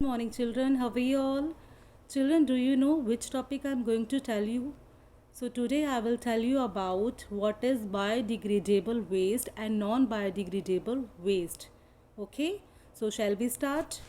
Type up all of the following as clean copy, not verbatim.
Good morning, children. How are you all? Children, do you know which topic I'm going to tell you? So, today I will tell you about what is biodegradable waste and non biodegradable waste. Okay, so shall we start?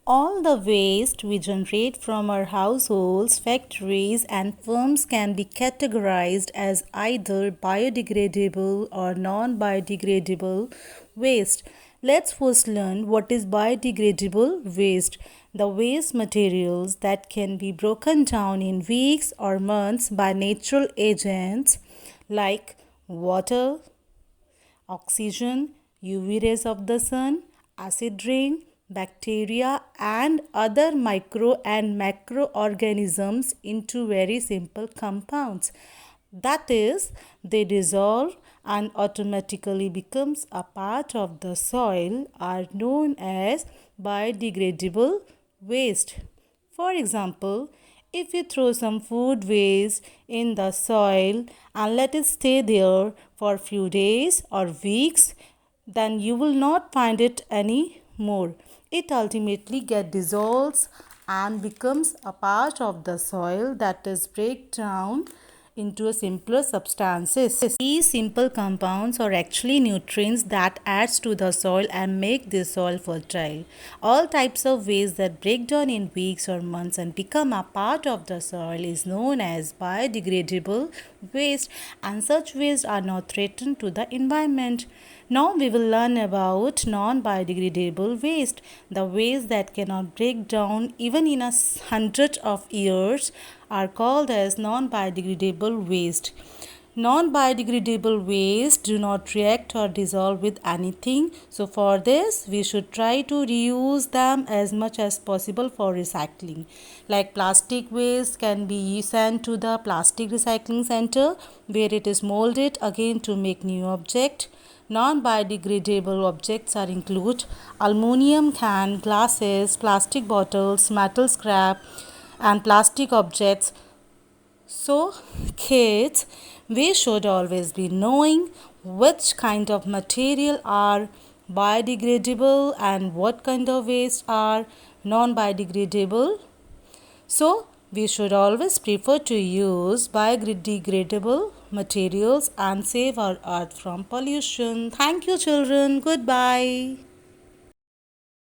All the waste we generate from our households, factories, and firms can be categorized as either biodegradable or non biodegradable waste. Let's first learn what is biodegradable waste. The waste materials that can be broken down in weeks or months by natural agents like water, oxygen, UV rays of the sun, acid rain, bacteria, and other micro and macroorganisms into very simple compounds. That is, they dissolve and automatically becomes a part of the soil are known as biodegradable waste. For example, if you throw some food waste in the soil and let it stay there for a few days or weeks, then you will not find it anymore. It ultimately gets dissolved and becomes a part of the soil that is break down into a simpler substances. These simple compounds are actually nutrients that adds to the soil and make the soil fertile. All types of waste that break down in weeks or months and become a part of the soil is known as biodegradable waste, and such waste are not threatened to the environment. Now we will learn about non-biodegradable waste, the waste that cannot break down even in a hundred of years are called as non-biodegradable waste. Non-biodegradable waste do not react or dissolve with anything. So for this, we should try to reuse them as much as possible for recycling. Like plastic waste can be sent to the plastic recycling center where it is molded again to make new object. Non-biodegradable objects are include aluminum can, glasses, plastic bottles, metal scrap, and plastic objects. So, kids, we should always be knowing which kind of material are biodegradable and what kind of waste are non-biodegradable. So, we should always prefer to use biodegradable materials and save our earth from pollution. Thank you, children. Goodbye.